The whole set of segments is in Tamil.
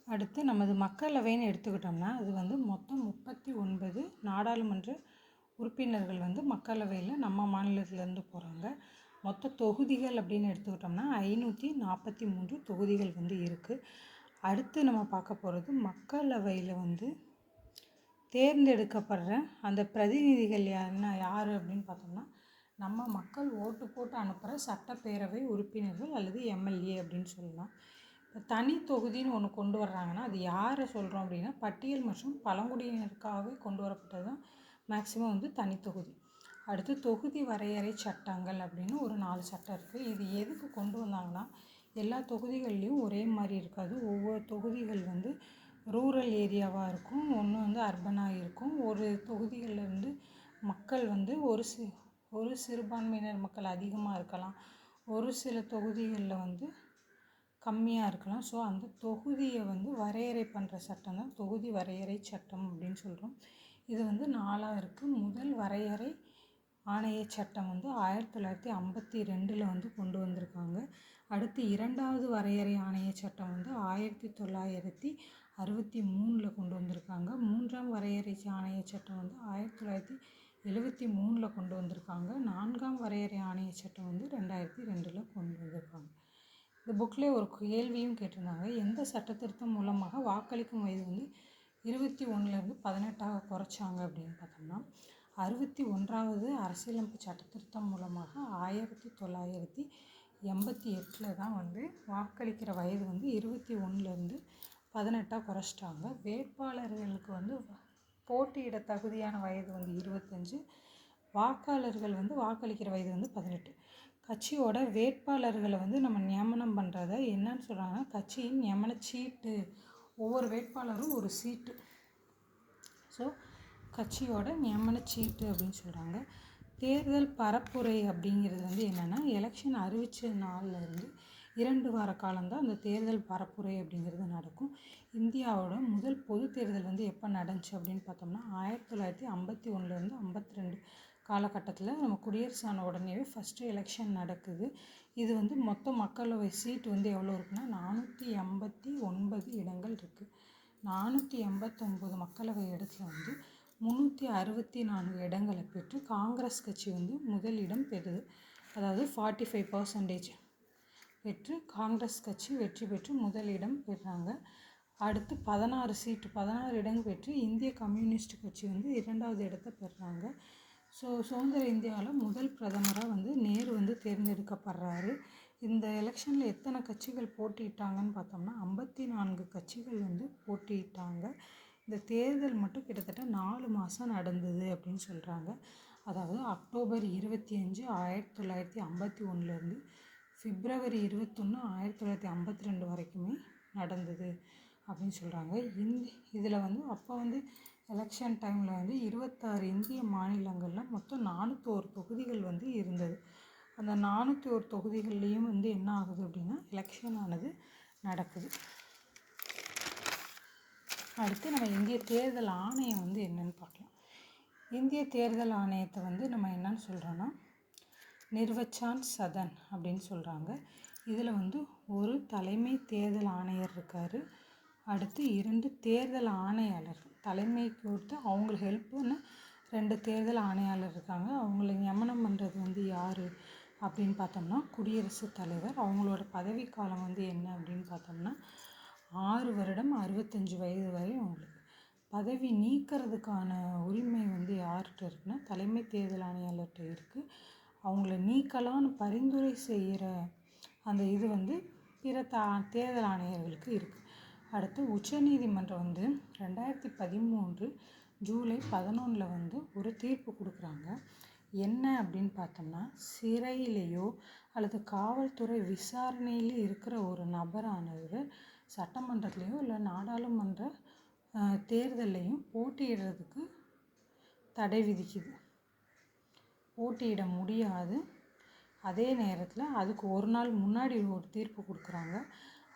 அடுத்து நமது மக்களவைன்னு எடுத்துக்கிட்டோம்னா அது வந்து மொத்தம் 39 நாடாளுமன்ற உறுப்பினர்கள் வந்து மக்களவையில் நம்ம மாநிலத்திலேருந்து போகிறாங்க. மொத்த தொகுதிகள் அப்படின்னு எடுத்துக்கிட்டோம்னா 543 தொகுதிகள் வந்து இருக்குது. அடுத்து நம்ம பார்க்க போகிறது மக்களவையில் வந்து தேர்ந்தெடுக்கப்படுற அந்த பிரதிநிதிகள் யார் அப்படின்னு பார்த்தோம்னா நம்ம மக்கள் ஓட்டு போட்டு அனுப்புகிற சட்டப்பேரவை உறுப்பினர்கள் அல்லது எம்எல்ஏ அப்படின்னு சொல்லலாம். இப்போ தனி தொகுதின்னு ஒன்று கொண்டு வர்றாங்கன்னா அது யாரை சொல்கிறோம் அப்படின்னா பட்டியல் மற்றும் பழங்குடியினருக்காகவே கொண்டு வரப்பட்டது தான் மேக்சிமம் வந்து தனி தொகுதி. அடுத்து தொகுதி வரையறை சட்டங்கள் அப்படின்னு ஒரு 4 சட்டம் இருக்குது. இது எதுக்கு கொண்டு வந்தாங்கன்னா எல்லா தொகுதிகள்லேயும் ஒரே மாதிரி இருக்காது. ஒவ்வொரு தொகுதிகள் வந்து ரூரல் ஏரியாவாக இருக்கும், ஒன்று வந்து அர்பனாக இருக்கும். ஒரு தொகுதிகளிலேருந்து மக்கள் வந்து ஒரு சிறுபான்மையினர் மக்கள் அதிகமாக இருக்கலாம், ஒரு சில தொகுதிகளில் வந்து கம்மியாக இருக்கலாம். ஸோ அந்த தொகுதியை வந்து வரையறை பண்ணுற சட்டம் தான் தொகுதி வரையறை சட்டம் அப்படின்னு சொல்கிறோம். இது வந்து 4ஆக இருக்குது. முதல் வரையறை ஆணைய சட்டம் வந்து 1952 வந்து கொண்டு வந்திருக்காங்க. அடுத்து 2வது வரையறை ஆணைய சட்டம் வந்து 1963 கொண்டு வந்திருக்காங்க. 3ஆம் வரையறை ஆணைய சட்டம் வந்து 1973 கொண்டு வந்திருக்காங்க. 4ஆம் வரையறை ஆணைய சட்டம் வந்து 2002 கொண்டு வந்திருக்காங்க. இந்த புக்கில் ஒரு கேள்வியும் கேட்டிருந்தாங்க. எந்த சட்டத்திருத்தம் மூலமாக வாக்களிக்கும் வயது வந்து 21லேருந்து 18ஆக குறைச்சாங்க அப்படின்னு பார்த்தோம்னா 61வது அரசியலமைப்பு சட்டத்திருத்தம் மூலமாக 1988 தான் வந்து வாக்களிக்கிற வயது வந்து 21லேருந்து 18ஆக குறைச்சிட்டாங்க. வேட்பாளர்களுக்கு வந்து போட்டியிட தகுதியான வயது வந்து 25, வாக்காளர்கள் வந்து வாக்களிக்கிற வயது வந்து 18. கட்சியோட வேட்பாளர்களை வந்து நம்ம நியமனம் பண்ணுறத என்னன்னு சொல்கிறாங்கன்னா கட்சியின் நியமன சீட்டு. ஒவ்வொரு வேட்பாளரும் ஒரு சீட்டு. ஸோ கட்சியோட நியமன சீட்டு அப்படின்னு சொல்கிறாங்க. தேர்தல் பரப்புரை அப்படிங்கிறது வந்து என்னென்னா எலெக்ஷன் அறிவித்த நாள்லேருந்து 2 வார காலம்தான் அந்த தேர்தல் பரப்புரை அப்படிங்கிறது நடக்கும். இந்தியாவோட முதல் பொது தேர்தல் வந்து எப்போ நடந்துச்சு அப்படின்னு பார்த்தோம்னா 1951லேருந்து 52 காலகட்டத்தில் நம்ம குடியரசான உடனேவே ஃபஸ்ட்டு எலெக்ஷன் நடக்குது. இது வந்து மொத்த மக்களவை சீட்டு வந்து எவ்வளோ இருக்குன்னா 489 இடங்கள் இருக்குது. 489 மக்களவை இடத்துல வந்து 364 இடங்களை பெற்று காங்கிரஸ் கட்சி வந்து முதலிடம் பெறுது. அதாவது 45% பெற்று காங்கிரஸ் கட்சி வெற்றி பெற்று முதலிடம் பெறுறாங்க. அடுத்து 16 இடங்கள் பெற்று இந்திய கம்யூனிஸ்ட் கட்சி வந்து 2வது இடத்தை பெறுறாங்க. ஸோ சுதந்திர இந்தியாவில் முதல் பிரதமராக வந்து நேரு வந்து தேர்ந்தெடுக்கப்படுறாரு. இந்த எலெக்ஷனில் எத்தனை கட்சிகள் போட்டியிட்டாங்கன்னு பார்த்தோம்னா 54 கட்சிகள் வந்து போட்டியிட்டாங்க. இந்த தேர்தல் மட்டும் கிட்டத்தட்ட 4 மாதம் நடந்தது அப்படின்னு சொல்கிறாங்க. அதாவது அக்டோபர் 25, 1951லேருந்து பிப்ரவரி 21, 1952 வரைக்குமே நடந்தது அப்படின்னு சொல்கிறாங்க. இதில் வந்து அப்போ வந்து எலெக்ஷன் டைமில் வந்து 26 இந்திய மாநிலங்களில் மொத்தம் 401 தொகுதிகள் வந்து இருந்தது. அந்த 401 தொகுதிகள்லேயும் வந்து என்ன ஆகுது அப்படின்னா எலெக்ஷன் ஆனது நடக்குது. அடுத்து நம்ம இந்திய தேர்தல் ஆணையம் வந்து என்னன்னு பார்க்கலாம். இந்திய தேர்தல் ஆணையத்தை வந்து நம்ம என்னன்னு சொல்கிறோன்னா நிர்வச்சான் சதன் அப்படின்னு சொல்கிறாங்க. இதில் வந்து ஒரு தலைமை தேர்தல் ஆணையர் இருக்கார். அடுத்து 2 தேர்தல் ஆணையாளர்கள் தலைமை கொடுத்து அவங்களுக்கு ஹெல்ப் பண்ண 2 தேர்தல் ஆணையாளர் இருக்காங்க. அவங்கள நியமனம் பண்ணுறது வந்து யார் அப்படின்னு பார்த்தோம்னா குடியரசுத் தலைவர். அவங்களோட பதவிக்காலம் வந்து என்ன அப்படின்னு பார்த்தோம்னா 6 வருடம் 65 வயது வரை அவங்களுக்கு. பதவி நீக்கிறதுக்கான உரிமை வந்து யார்கிட்ட இருக்குன்னா தலைமை தேர்தல் ஆணையாளர்கிட்ட இருக்குது. அவங்கள நீக்கலான்னு பரிந்துரை செய்கிற அந்த இது வந்து பிற தேர்தல் ஆணையர்களுக்கு இருக்குது. அடுத்து உச்சநீதிமன்றம் வந்து 2013 ஜூலை 11 வந்து ஒரு தீர்ப்பு கொடுக்குறாங்க. என்ன அப்படின்னு பார்த்தோம்னா சிறையிலேயோ அல்லது காவல்துறை விசாரணையில் இருக்கிற ஒரு நபரானவர் சட்டமன்றத்துலேயோ இல்லை நாடாளுமன்ற தேர்தலையும் போட்டியிடுறதுக்கு தடை விதிக்குது. போட்டியிட முடியாது. அதே நேரத்தில் அதுக்கு ஒரு நாள் முன்னாடி ஒரு தீர்ப்பு கொடுக்குறாங்க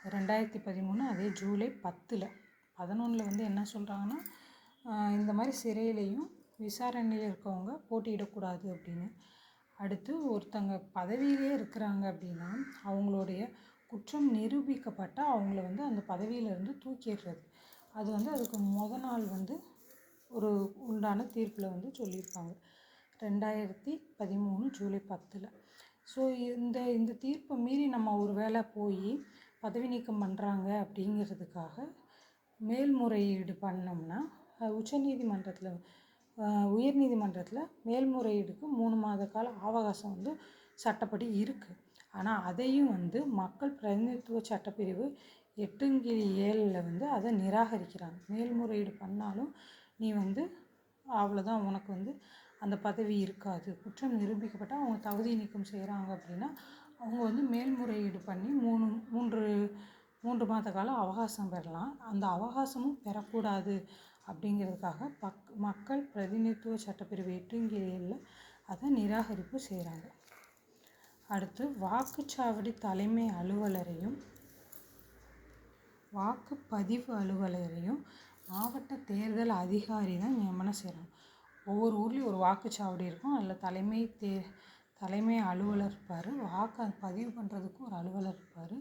2013 அதே ஜூலை 11 வந்து என்ன சொல்கிறாங்கன்னா இந்த மாதிரி சிறையிலையும் விசாரணையில் இருக்கவங்க போட்டியிடக்கூடாது அப்படின்னு. அடுத்து ஒருத்தங்க பதவியிலே இருக்கிறாங்க அப்படின்னா அவங்களுடைய குற்றம் நிரூபிக்கப்பட்டால் அவங்கள வந்து அந்த பதவியிலேருந்து தூக்கிடுறது. அது வந்து அதுக்கு நாள் வந்து ஒரு உண்டான தீர்ப்பில் வந்து சொல்லியிருப்பாங்க 2013 ஜூலை 10. ஸோ இந்த தீர்ப்பை மீறி நம்ம ஒரு வேளை போய் பதவி நீக்கம் பண்ணுறாங்க அப்படிங்கிறதுக்காக மேல்முறையீடு பண்ணோம்னா உயர்நீதிமன்றத்தில் மேல்முறையீடுக்கு 3 மாத கால அவகாசம் வந்து சட்டப்படி இருக்குது. ஆனால் அதையும் வந்து மக்கள் பிரதிநிதித்துவ சட்டப்பிரிவு 8(7) வந்து அதை நிராகரிக்கிறாங்க. மேல்முறையீடு பண்ணாலும் நீ வந்து அவ்வளோதான், உனக்கு வந்து அந்த பதவி இருக்காது. குற்றம் நிரூபிக்கப்பட்டால் அவங்க தகுதி நீக்கம் செய்கிறாங்க அப்படின்னா அவங்க வந்து மேல்முறையீடு பண்ணி 3 மாத கால அவகாசம் பெறலாம். அந்த அவகாசமும் பெறக்கூடாது அப்படிங்கிறதுக்காக மக்கள் பிரதிநிதித்துவ சட்டப்பிரிவு 8(7) அதை நிராகரிப்பு செய்கிறாங்க. அடுத்து வாக்குச்சாவடி தலைமை அலுவலரையும் வாக்குப்பதிவு அலுவலரையும் மாவட்ட தேர்தல் அதிகாரி தான் நியமனம் செய்கிறாங்க. ஒவ்வொரு ஊர்லேயும் ஒரு வாக்குச்சாவடி இருக்கும். அதில் தலைமை அலுவலர் இருப்பார். வாக்கு பதிவு பண்ணுறதுக்கும் ஒரு அலுவலர் இருப்பார்.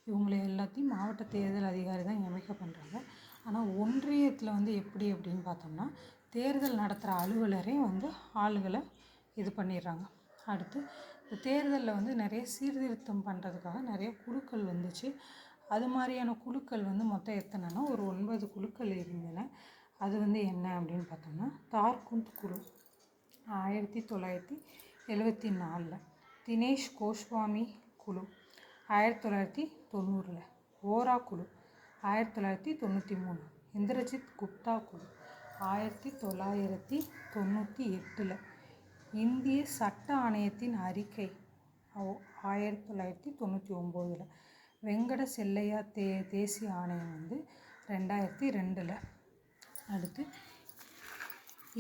இவங்களை எல்லாத்தையும் மாவட்ட தேர்தல் அதிகாரி தான் நியமிக்க பண்ணுறாங்க. ஆனால் ஒன்றியத்தில் வந்து எப்படி அப்படின்னு பார்த்தோம்னா தேர்தல் நடத்துகிற அலுவலரே வந்து ஆளுகளை இது பண்ணிடுறாங்க. அடுத்து இந்த தேர்தலில் வந்து நிறைய சீர்திருத்தம் பண்ணுறதுக்காக நிறைய குழுக்கள் வந்துச்சு. அது மாதிரியான குழுக்கள் வந்து மொத்தம் எத்தனைன்னா ஒரு 9 குழுக்கள் இருந்தன. அது வந்து என்ன அப்படின்னு பார்த்தோம்னா தார்குந்த் குழு 1974, தினேஷ் கோஸ்வாமி குழு 1990, ஓரா குழு 1993, இந்திரஜித் குப்தா குழு 1998, இந்திய சட்ட ஆணையத்தின் அறிக்கை 1999, வெங்கட செல்லையா தேசிய ஆணையம் வந்து 2002. அடுத்து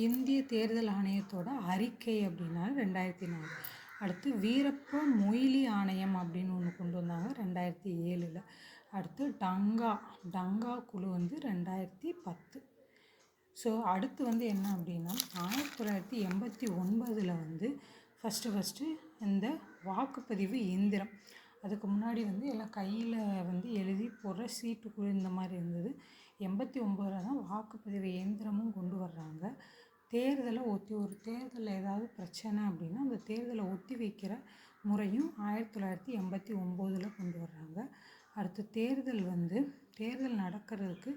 இந்திய தேர்தல் ஆணையத்தோட அறிக்கை அப்படின்னா 2004. அடுத்து வீரப்ப மொய்லி ஆணையம் அப்படின்னு ஒன்று கொண்டு வந்தாங்க 2007. அடுத்து டங்கா குழு வந்து 2010. ஸோ அடுத்து வந்து என்ன அப்படின்னா 1989 வந்து ஃபஸ்ட்டு இந்த வாக்குப்பதிவு இயந்திரம். அதுக்கு முன்னாடி வந்து எல்லாம் கையில் வந்து எழுதி போடுற சீட்டுக்குழு இந்த மாதிரி இருந்தது. 89 தான் வாக்குப்பதிவு இயந்திரமும் கொண்டு வர்றாங்க. ஒரு தேர்தலில் ஏதாவது பிரச்சனை அப்படின்னா அந்த தேர்தலை ஒத்தி வைக்கிற முறையும் 1989 கொண்டு வர்றாங்க. அடுத்து தேர்தல் நடக்கிறதுக்கு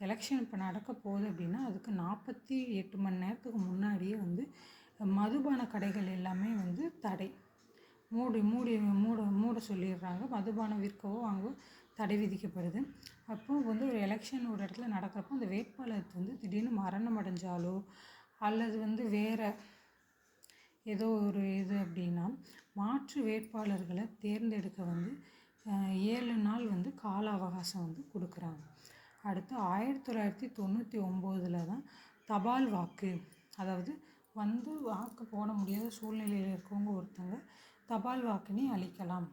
எலெக்ஷன் இப்போ நடக்க போகுது அப்படின்னா அதுக்கு 48 மணி நேரத்துக்கு முன்னாடியே வந்து மதுபான கடைகள் எல்லாமே வந்து தடை மூட சொல்லிடுறாங்க. மதுபானம் விற்கவோ வாங்கவோ தடை விதிக்கப்படுது. அப்போது வந்து ஒரு எலெக்ஷன் ஒரு இடத்துல நடக்கிறப்போ அந்த வேட்பாளருக்கு வந்து திடீர்னு மரணம் அடைஞ்சாலோ அல்லது வந்து வேறு ஏதோ ஒரு இது அப்படின்னா மாற்று வேட்பாளர்களை தேர்ந்தெடுக்க வந்து 7 நாள் வந்து கால அவகாசம் வந்து கொடுக்குறாங்க. அடுத்து 1999 தான் தபால் வாக்கு, அதாவது வந்து வாக்கு போட முடியாத சூழ்நிலையில் இருக்கவங்க ஒருத்தங்க தபால் வாக்குனே அளிக்கலாம்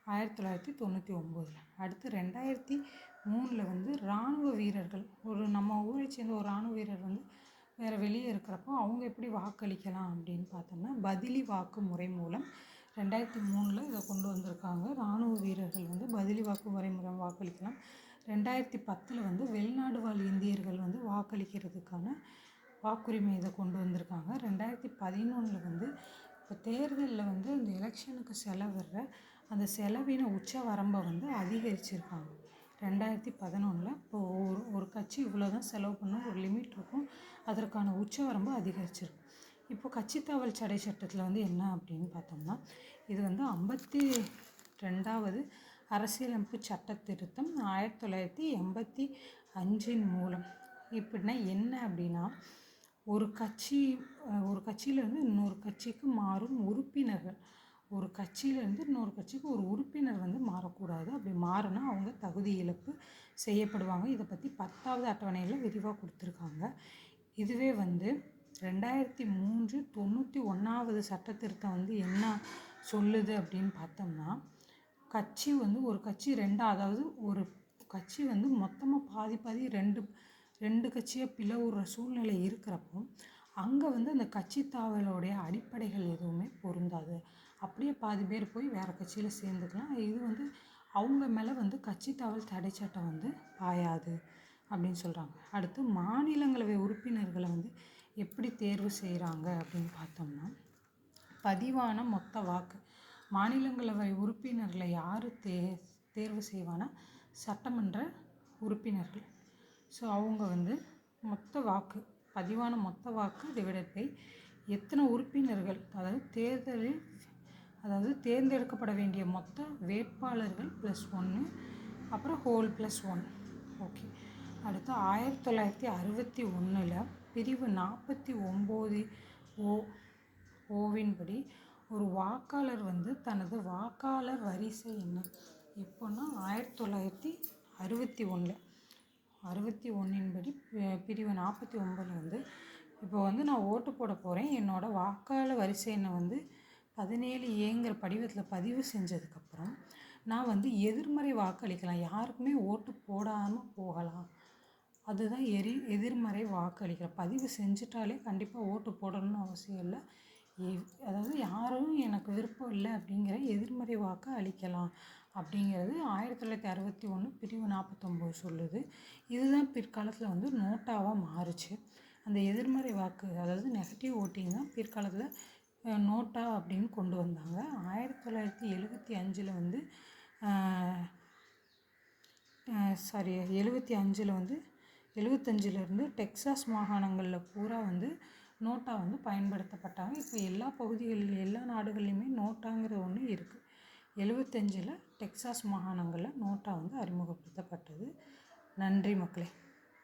1999. அடுத்து 2003 வந்து இராணுவ வீரர்கள், நம்ம ஊரை சேர்ந்த ஒரு இராணுவ வீரர் வந்து வேறு வெளியே இருக்கிறப்போ அவங்க எப்படி வாக்களிக்கலாம் அப்படின்னு பார்த்தோம்னா பதிலி வாக்கு முறை மூலம் 2003 இதை கொண்டு வந்திருக்காங்க. இராணுவ வீரர்கள் வந்து பதிலி வாக்கு முறை மூலம் வாக்களிக்கலாம். 2010 வந்து வெளிநாடு வாழ் இந்தியர்கள் வந்து வாக்களிக்கிறதுக்கான வாக்குரிமை இதை கொண்டு வந்திருக்காங்க. 2011 வந்து இப்போ தேர்தலில் வந்து இந்த எலெக்ஷனுக்கு செலவிடுற அந்த செலவின உச்ச வரம்பை வந்து அதிகரிச்சிருக்காங்க. 2011 இப்போ ஒரு கட்சி இவ்வளோ தான் செலவு பண்ண ஒரு லிமிட் இருக்கும், அதற்கான உச்ச வரம்பு அதிகரிச்சிருக்கு. இப்போ கட்சித்தாவல் தடை சட்டத்தில் வந்து என்ன அப்படின்னு பார்த்தோம்னா இது வந்து 52வது அரசியலமைப்பு சட்ட திருத்தம் 1985 மூலம். இப்படின்னா என்ன அப்படின்னா ஒரு கட்சியிலேருந்து இன்னொரு கட்சிக்கு மாறும் உறுப்பினர்கள், ஒரு கட்சியிலேருந்து இன்னொரு கட்சிக்கு ஒரு உறுப்பினர் வந்து மாறக்கூடாது. அப்படி மாறினா அவங்க தகுதி இழப்பு செய்யப்படுவாங்க. இதை பற்றி 10வது அட்டவணையில் விரிவாக கொடுத்துருக்காங்க. இதுவே வந்து 2003 91வது சட்ட திருத்தம் வந்து என்ன சொல்லுது அப்படின்னு பார்த்தோம்னா ஒரு கட்சி அதாவது ஒரு கட்சி வந்து மொத்தமாக பாதி ரெண்டு கட்சியாக பிளவுற சூழ்நிலை இருக்கிறப்போ அங்கே வந்து அந்த கட்சி தாவலோடைய அடிப்படைகள் எதுவுமே பொருந்தாது. அப்படியே பாதி பேர் போய் வேறு கட்சியில் சேர்ந்துக்கலாம். இது வந்து அவங்க மேலே வந்து கட்சி தாவல் தடை சட்டம் வந்து பாயாது அப்படின்னு சொல்கிறாங்க. அடுத்து மாநிலங்களவை உறுப்பினர்களை வந்து எப்படி தேர்வு செய்கிறாங்க அப்படின்னு பார்த்தோம்னா, பதிவான மொத்த வாக்கு. மாநிலங்களவை உறுப்பினர்களை யார் தேர்வு செய்வானா, சட்டமன்ற உறுப்பினர்கள். ஸோ அவங்க வந்து மொத்த வாக்கு, பதிவான மொத்த வாக்கு டிவைடட் பை எத்தனை உறுப்பினர்கள், அதாவது தேர்ந்தெடுக்கப்பட வேண்டிய மொத்த வேட்பாளர்கள் +1, அப்புறம் ஹோல் +1. ஓகே. அடுத்து 1961 பிரிவு 49 ஓவின் படி ஒரு வாக்காளர் வந்து தனது வாக்காளர் வரிசை எண் எப்போன்னா 1961 படி பிரிவு 49 வந்து இப்போ வந்து நான் ஓட்டு போட போகிறேன். என்னோடய வாக்காளர் வரிசை எண்ணை வந்து 17Aங்கிற படிவத்தில் பதிவு செஞ்சதுக்கப்புறம் நான் வந்து எதிர்மறை வாக்களிக்கலாம். யாருக்குமே ஓட்டு போடாமல் போகலாம். அதுதான் எதிர்மறை வாக்களிக்கிற. பதிவு செஞ்சிட்டாலே கண்டிப்பாக ஓட்டு போடணும்னு அவசியம் இல்லை. அதாவது யாரும் எனக்கு விருப்பம் இல்லை அப்படிங்கிற எதிர்மறை வாக்கை அளிக்கலாம் அப்படிங்கிறது 1961 பிரிவு 49 சொல்லுது. இதுதான் பிற்காலத்தில் வந்து நோட்டாவாக மாறுச்சு. அந்த எதிர்மறை வாக்கு, அதாவது நெகட்டிவ் ஓட்டிங் தான் பிற்காலத்தில் நோட்டா அப்படின்னு கொண்டு வந்தாங்க. 1975 வந்து 75 டெக்சாஸ் மாகாணங்களில் பூரா வந்து நோட்டா வந்து பயன்படுத்தப்பட்டாங்க. இப்போ எல்லா பகுதிகளில் எல்லா நாடுகள்லையுமே நோட்டாங்கிற ஒன்று இருக்குது. 75 டெக்சாஸ் மாகாணங்களில் நோட்டா வந்து அறிமுகப்படுத்தப்பட்டது. நன்றி மக்களே.